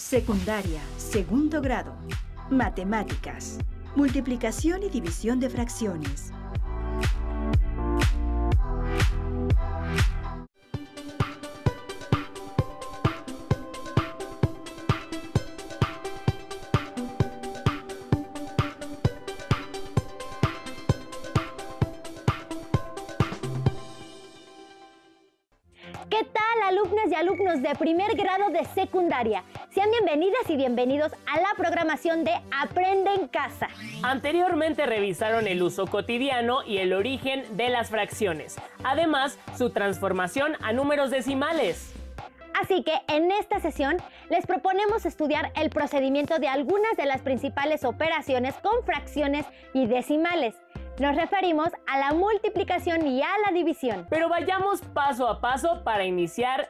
Secundaria, segundo grado. Matemáticas. Multiplicación y división de fracciones. ¿Qué tal, alumnas y alumnos de primer grado de secundaria? Sean bienvenidas y bienvenidos a la programación de Aprende en Casa. Anteriormente revisaron el uso cotidiano y el origen de las fracciones. Además, su transformación a números decimales. Así que en esta sesión les proponemos estudiar el procedimiento de algunas de las principales operaciones con fracciones y decimales. Nos referimos a la multiplicación y a la división. Pero vayamos paso a paso para iniciar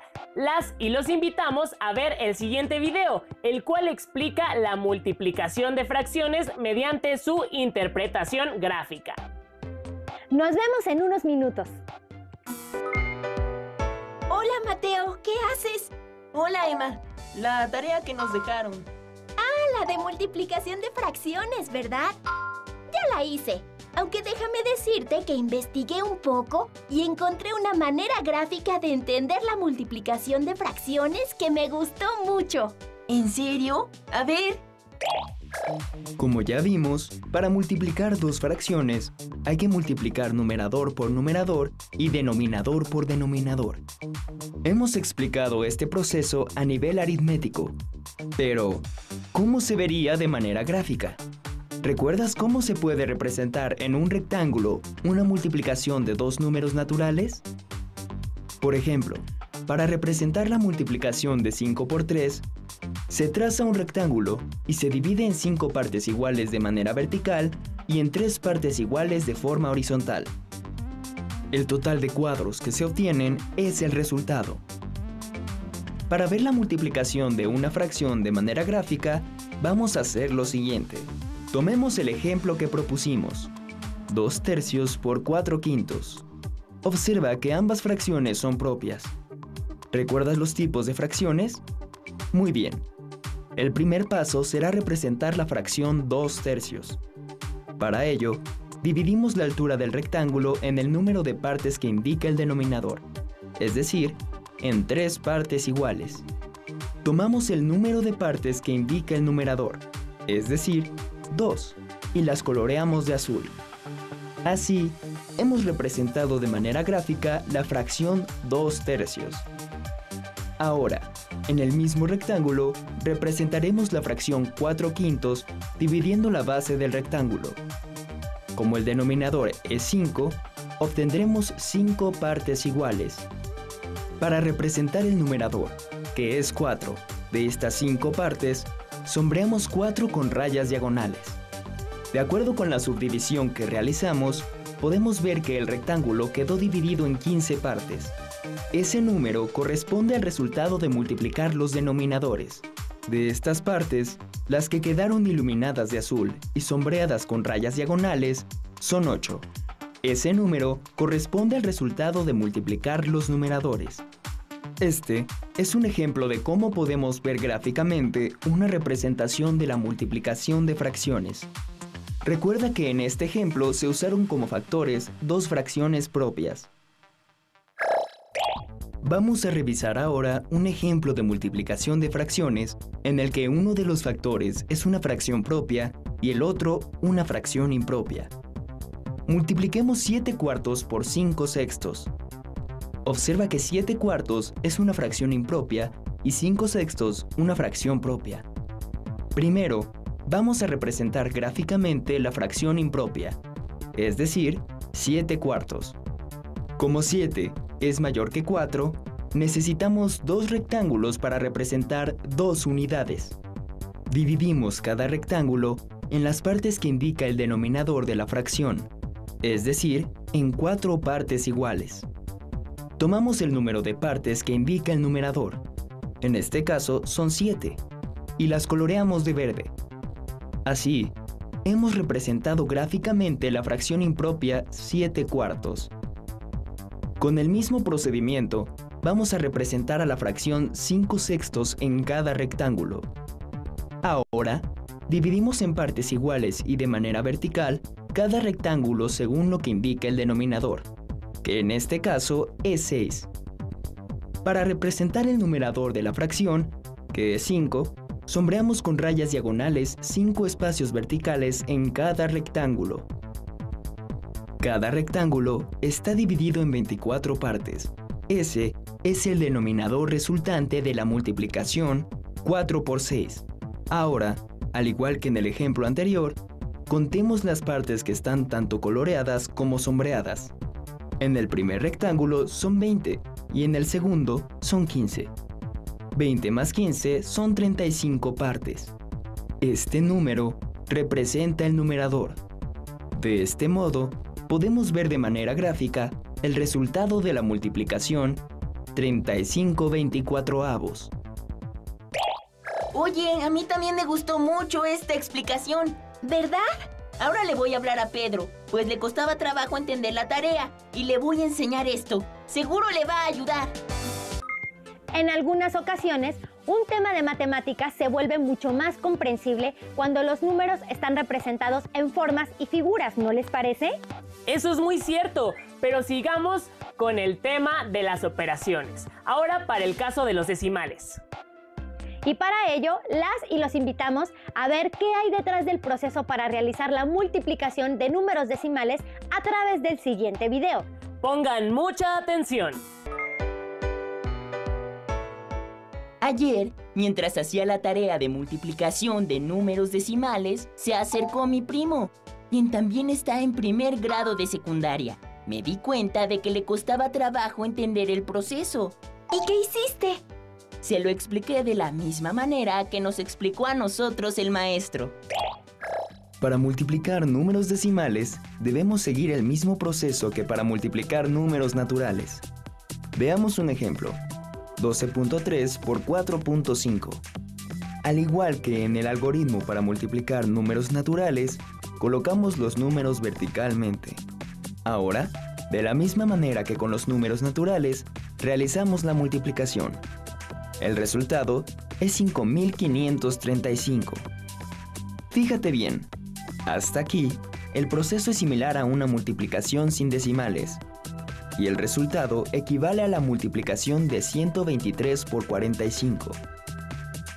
y los invitamos a ver el siguiente video, el cual explica la multiplicación de fracciones mediante su interpretación gráfica. Nos vemos en unos minutos. Hola, Mateo, ¿qué haces? Hola, Emma. La tarea que nos dejaron. Ah, la de multiplicación de fracciones, ¿verdad? Ya la hice. Aunque déjame decirte que investigué un poco y encontré una manera gráfica de entender la multiplicación de fracciones que me gustó mucho. ¿En serio? A ver. Como ya vimos, para multiplicar dos fracciones, hay que multiplicar numerador por numerador y denominador por denominador. Hemos explicado este proceso a nivel aritmético, pero ¿cómo se vería de manera gráfica? ¿Recuerdas cómo se puede representar en un rectángulo una multiplicación de dos números naturales? Por ejemplo, para representar la multiplicación de 5 por 3, se traza un rectángulo y se divide en 5 partes iguales de manera vertical y en 3 partes iguales de forma horizontal. El total de cuadros que se obtienen es el resultado. Para ver la multiplicación de una fracción de manera gráfica, vamos a hacer lo siguiente. Tomemos el ejemplo que propusimos, 2 tercios por 4 quintos. Observa que ambas fracciones son propias. ¿Recuerdas los tipos de fracciones? Muy bien. El primer paso será representar la fracción 2 tercios. Para ello, dividimos la altura del rectángulo en el número de partes que indica el denominador, es decir, en 3 partes iguales. Tomamos el número de partes que indica el numerador, es decir, 2, y las coloreamos de azul. Así, hemos representado de manera gráfica la fracción 2 tercios. Ahora, en el mismo rectángulo, representaremos la fracción 4 quintos dividiendo la base del rectángulo. Como el denominador es 5, obtendremos 5 partes iguales. Para representar el numerador, que es 4, de estas 5 partes, sombreamos 4 con rayas diagonales. De acuerdo con la subdivisión que realizamos, podemos ver que el rectángulo quedó dividido en 15 partes. Ese número corresponde al resultado de multiplicar los denominadores. De estas partes, las que quedaron iluminadas de azul y sombreadas con rayas diagonales son 8. Ese número corresponde al resultado de multiplicar los numeradores. Este es un ejemplo de cómo podemos ver gráficamente una representación de la multiplicación de fracciones. Recuerda que en este ejemplo se usaron como factores dos fracciones propias. Vamos a revisar ahora un ejemplo de multiplicación de fracciones en el que uno de los factores es una fracción propia y el otro una fracción impropia. Multipliquemos 7 cuartos por 5 sextos. Observa que 7 cuartos es una fracción impropia y 5 sextos una fracción propia. Primero, vamos a representar gráficamente la fracción impropia, es decir, 7 cuartos. Como 7 es mayor que 4, necesitamos dos rectángulos para representar dos unidades. Dividimos cada rectángulo en las partes que indica el denominador de la fracción, es decir, en 4 partes iguales. Tomamos el número de partes que indica el numerador, en este caso son 7, y las coloreamos de verde. Así, hemos representado gráficamente la fracción impropia 7 cuartos. Con el mismo procedimiento, vamos a representar a la fracción 5 sextos en cada rectángulo. Ahora, dividimos en partes iguales y de manera vertical cada rectángulo según lo que indica el denominador, que en este caso es 6. Para representar el numerador de la fracción, que es 5, sombreamos con rayas diagonales 5 espacios verticales en cada rectángulo. Cada rectángulo está dividido en 24 partes. Ese es el denominador resultante de la multiplicación 4 por 6. Ahora, al igual que en el ejemplo anterior, contemos las partes que están tanto coloreadas como sombreadas. En el primer rectángulo son 20 y en el segundo son 15. 20 más 15 son 35 partes. Este número representa el numerador. De este modo, podemos ver de manera gráfica el resultado de la multiplicación 35/24. Oye, a mí también me gustó mucho esta explicación, ¿verdad? Ahora le voy a hablar a Pedro, pues le costaba trabajo entender la tarea y le voy a enseñar esto. Seguro le va a ayudar. En algunas ocasiones, un tema de matemáticas se vuelve mucho más comprensible cuando los números están representados en formas y figuras, ¿no les parece? Eso es muy cierto, pero sigamos con el tema de las operaciones. Ahora para el caso de los decimales. Y para ello, las y los invitamos a ver qué hay detrás del proceso para realizar la multiplicación de números decimales a través del siguiente video. Pongan mucha atención. Ayer, mientras hacía la tarea de multiplicación de números decimales, se acercó mi primo, quien también está en primer grado de secundaria. Me di cuenta de que le costaba trabajo entender el proceso. ¿Y qué hiciste? Se lo expliqué de la misma manera que nos explicó a nosotros el maestro. Para multiplicar números decimales, debemos seguir el mismo proceso que para multiplicar números naturales. Veamos un ejemplo. 12.3 por 4.5. Al igual que en el algoritmo para multiplicar números naturales, colocamos los números verticalmente. Ahora, de la misma manera que con los números naturales, realizamos la multiplicación. El resultado es 5535. Fíjate bien, hasta aquí, el proceso es similar a una multiplicación sin decimales, y el resultado equivale a la multiplicación de 123 por 45.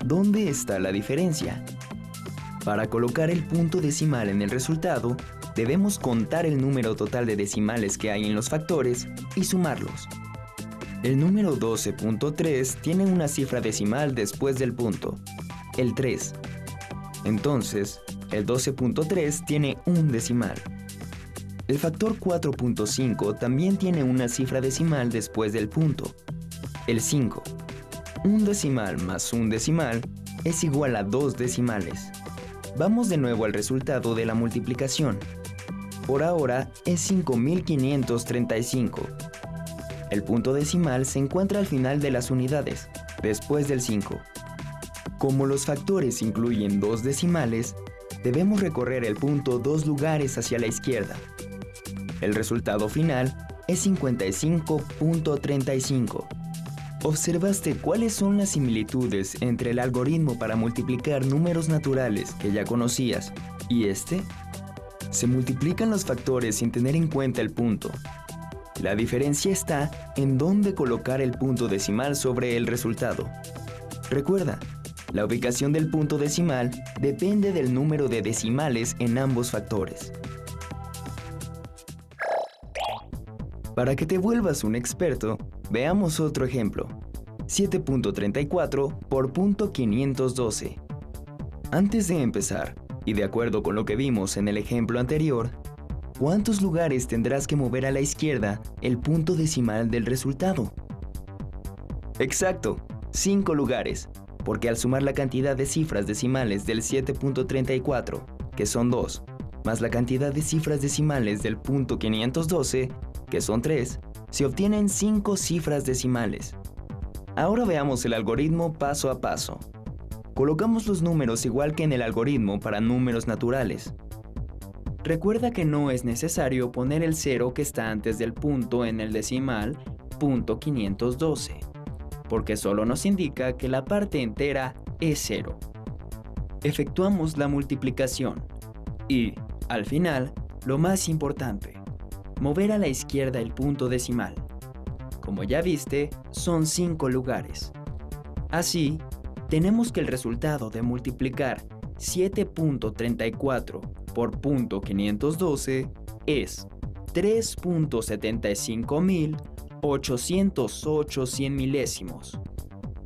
¿Dónde está la diferencia? Para colocar el punto decimal en el resultado, debemos contar el número total de decimales que hay en los factores y sumarlos. El número 12.3 tiene una cifra decimal después del punto, el 3. Entonces, el 12.3 tiene un decimal. El factor 4.5 también tiene una cifra decimal después del punto, el 5. Un decimal más un decimal es igual a 2 decimales. Vamos de nuevo al resultado de la multiplicación. Por ahora es 5535. El punto decimal se encuentra al final de las unidades, después del 5. Como los factores incluyen 2 decimales, debemos recorrer el punto 2 lugares hacia la izquierda. El resultado final es 55.35. ¿Observaste cuáles son las similitudes entre el algoritmo para multiplicar números naturales que ya conocías y este? Se multiplican los factores sin tener en cuenta el punto. La diferencia está en dónde colocar el punto decimal sobre el resultado. Recuerda, la ubicación del punto decimal depende del número de decimales en ambos factores. Para que te vuelvas un experto, veamos otro ejemplo. 7.34 por .512. Antes de empezar, y de acuerdo con lo que vimos en el ejemplo anterior, ¿cuántos lugares tendrás que mover a la izquierda el punto decimal del resultado? Exacto, 5 lugares, porque al sumar la cantidad de cifras decimales del 7.34, que son 2, más la cantidad de cifras decimales del .512, que son 3, se obtienen 5 cifras decimales. Ahora veamos el algoritmo paso a paso. Colocamos los números igual que en el algoritmo para números naturales. Recuerda que no es necesario poner el 0 que está antes del punto en el decimal .512, porque solo nos indica que la parte entera es 0. efectuamos la multiplicación. Y, al final, lo más importante, mover a la izquierda el punto decimal. Como ya viste, son 5 lugares. Así, tenemos que el resultado de multiplicar 7.34 por .512 es 3.75.808 cien milésimos.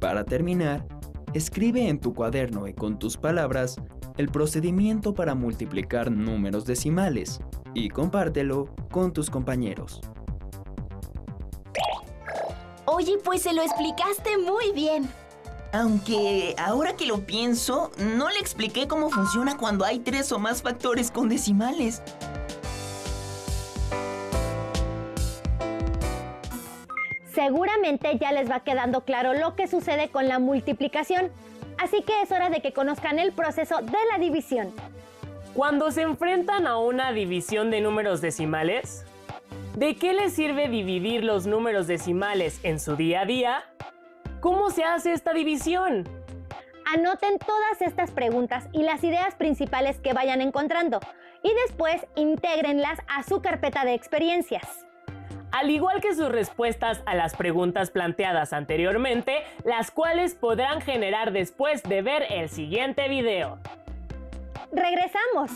Para terminar, escribe en tu cuaderno y con tus palabras el procedimiento para multiplicar números decimales y compártelo con tus compañeros. Oye, pues se lo explicaste muy bien. Aunque, ahora que lo pienso, no le expliqué cómo funciona cuando hay 3 o más factores con decimales. Seguramente ya les va quedando claro lo que sucede con la multiplicación, así que es hora de que conozcan el proceso de la división. Cuando se enfrentan a una división de números decimales, ¿de qué les sirve dividir los números decimales en su día a día? ¿Cómo se hace esta división? Anoten todas estas preguntas y las ideas principales que vayan encontrando y después intégrenlas a su carpeta de experiencias. Al igual que sus respuestas a las preguntas planteadas anteriormente, las cuales podrán generar después de ver el siguiente video. ¡Regresamos!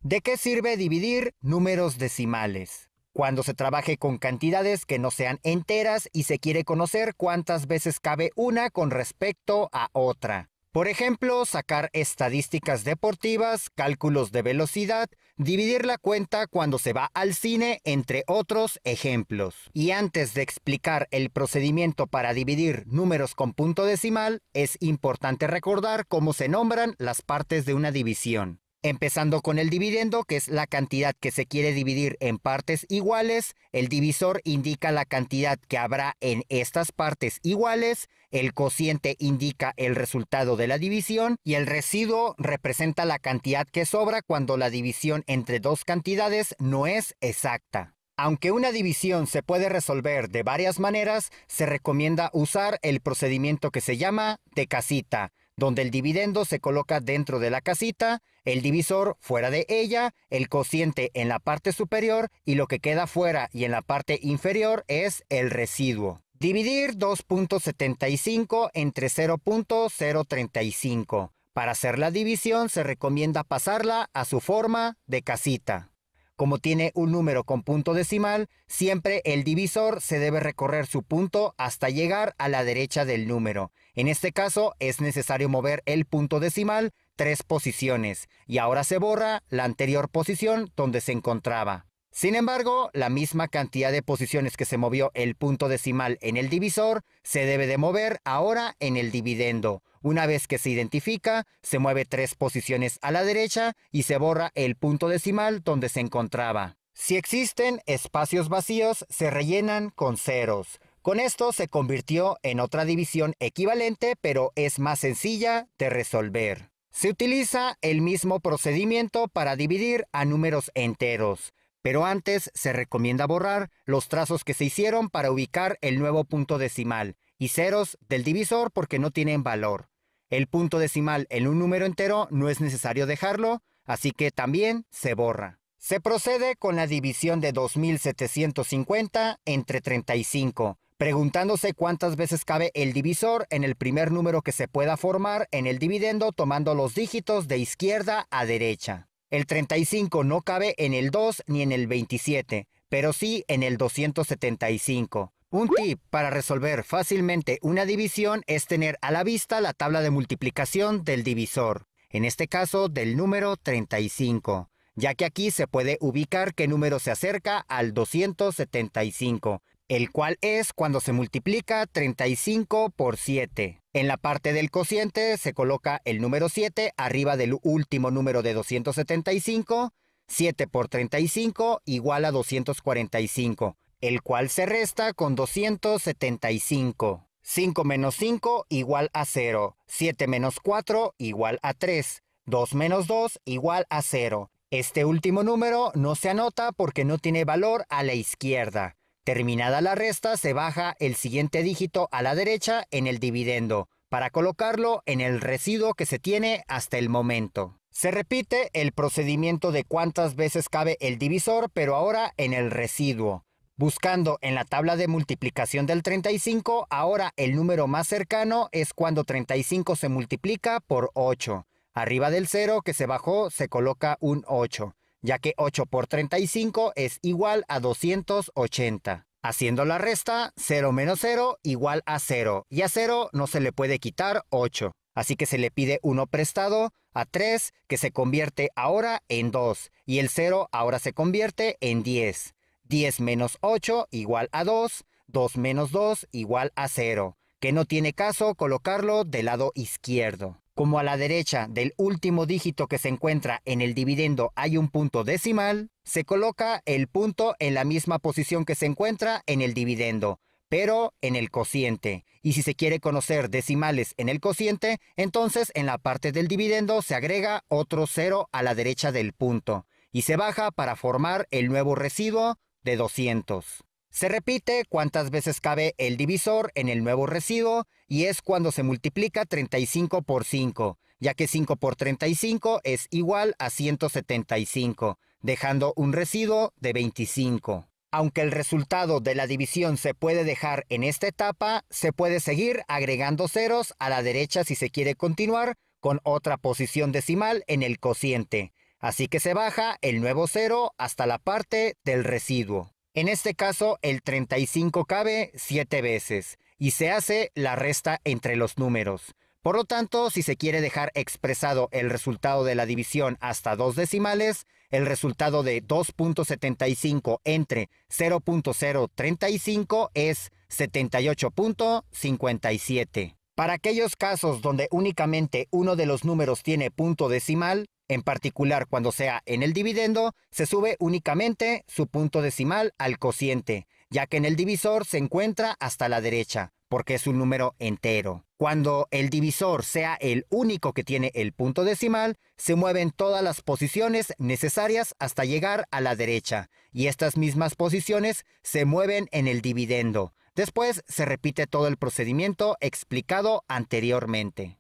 ¿De qué sirve dividir números decimales? Cuando se trabaje con cantidades que no sean enteras y se quiere conocer cuántas veces cabe una con respecto a otra. Por ejemplo, sacar estadísticas deportivas, cálculos de velocidad, dividir la cuenta cuando se va al cine, entre otros ejemplos. Y antes de explicar el procedimiento para dividir números con punto decimal, es importante recordar cómo se nombran las partes de una división. Empezando con el dividendo, que es la cantidad que se quiere dividir en partes iguales, el divisor indica la cantidad que habrá en estas partes iguales, el cociente indica el resultado de la división y el residuo representa la cantidad que sobra cuando la división entre dos cantidades no es exacta. Aunque una división se puede resolver de varias maneras, se recomienda usar el procedimiento que se llama de casita, donde el dividendo se coloca dentro de la casita, el divisor fuera de ella, el cociente en la parte superior y lo que queda fuera y en la parte inferior es el residuo. Dividir 2.75 entre 0.035. Para hacer la división se recomienda pasarla a su forma de casita. Como tiene un número con punto decimal, siempre el divisor se debe recorrer su punto hasta llegar a la derecha del número. En este caso es necesario mover el punto decimal 3 posiciones y ahora se borra la anterior posición donde se encontraba. Sin embargo, la misma cantidad de posiciones que se movió el punto decimal en el divisor se debe de mover ahora en el dividendo. Una vez que se identifica, se mueve 3 posiciones a la derecha y se borra el punto decimal donde se encontraba. Si existen espacios vacíos, se rellenan con ceros. Con esto se convirtió en otra división equivalente, pero es más sencilla de resolver. Se utiliza el mismo procedimiento para dividir a números enteros, pero antes se recomienda borrar los trazos que se hicieron para ubicar el nuevo punto decimal y ceros del divisor porque no tienen valor. El punto decimal en un número entero no es necesario dejarlo, así que también se borra. Se procede con la división de 2750 entre 35, preguntándose cuántas veces cabe el divisor en el primer número que se pueda formar en el dividendo tomando los dígitos de izquierda a derecha. El 35 no cabe en el 2 ni en el 27, pero sí en el 275. Un tip para resolver fácilmente una división es tener a la vista la tabla de multiplicación del divisor, en este caso del número 35, ya que aquí se puede ubicar qué número se acerca al 275, el cual es cuando se multiplica 35 por 7. En la parte del cociente se coloca el número 7 arriba del último número de 275, 7 por 35 igual a 245, el cual se resta con 275. 5 menos 5 igual a 0, 7 menos 4 igual a 3, 2 menos 2 igual a 0. Este último número no se anota porque no tiene valor a la izquierda. Terminada la resta, se baja el siguiente dígito a la derecha en el dividendo, para colocarlo en el residuo que se tiene hasta el momento. Se repite el procedimiento de cuántas veces cabe el divisor, pero ahora en el residuo. Buscando en la tabla de multiplicación del 35, ahora el número más cercano es cuando 35 se multiplica por 8. Arriba del 0 que se bajó se coloca un 8, ya que 8 por 35 es igual a 280. Haciendo la resta, 0 menos 0 igual a 0, y a 0 no se le puede quitar 8. Así que se le pide 1 prestado a 3, que se convierte ahora en 2, y el 0 ahora se convierte en 10. 10 menos 8 igual a 2, 2 menos 2 igual a 0, que no tiene caso colocarlo del lado izquierdo. Como a la derecha del último dígito que se encuentra en el dividendo hay un punto decimal, se coloca el punto en la misma posición que se encuentra en el dividendo, pero en el cociente. Y si se quiere conocer decimales en el cociente, entonces en la parte del dividendo se agrega otro 0 a la derecha del punto, y se baja para formar el nuevo residuo de 200. Se repite cuántas veces cabe el divisor en el nuevo residuo, y es cuando se multiplica 35 por 5, ya que 5 por 35 es igual a 175, dejando un residuo de 25. Aunque el resultado de la división se puede dejar en esta etapa, se puede seguir agregando ceros a la derecha si se quiere continuar con otra posición decimal en el cociente. Así que se baja el nuevo 0 hasta la parte del residuo. En este caso, el 35 cabe 7 veces y se hace la resta entre los números. Por lo tanto, si se quiere dejar expresado el resultado de la división hasta 2 decimales, el resultado de 2.75 entre 0.035 es 78.57. Para aquellos casos donde únicamente uno de los números tiene punto decimal, en particular cuando sea en el dividendo, se sube únicamente su punto decimal al cociente, ya que en el divisor se encuentra hasta la derecha, porque es un número entero. Cuando el divisor sea el único que tiene el punto decimal, se mueven todas las posiciones necesarias hasta llegar a la derecha, y estas mismas posiciones se mueven en el dividendo. Después se repite todo el procedimiento explicado anteriormente.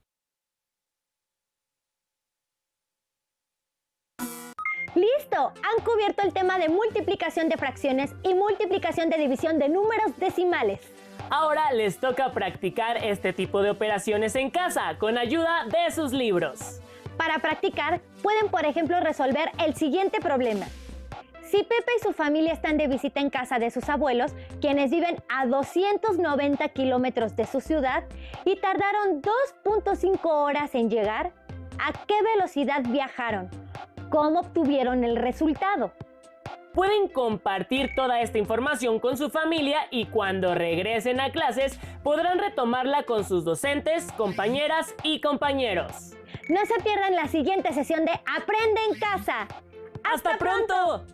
¡Listo! Han cubierto el tema de multiplicación de fracciones y multiplicación de división de números decimales. Ahora les toca practicar este tipo de operaciones en casa con ayuda de sus libros. Para practicar, pueden por ejemplo resolver el siguiente problema. Si Pepe y su familia están de visita en casa de sus abuelos, quienes viven a 290 kilómetros de su ciudad y tardaron 2.5 horas en llegar, ¿a qué velocidad viajaron? ¿Cómo obtuvieron el resultado? Pueden compartir toda esta información con su familia y cuando regresen a clases podrán retomarla con sus docentes, compañeras y compañeros. No se pierdan la siguiente sesión de Aprende en Casa. ¡Hasta pronto!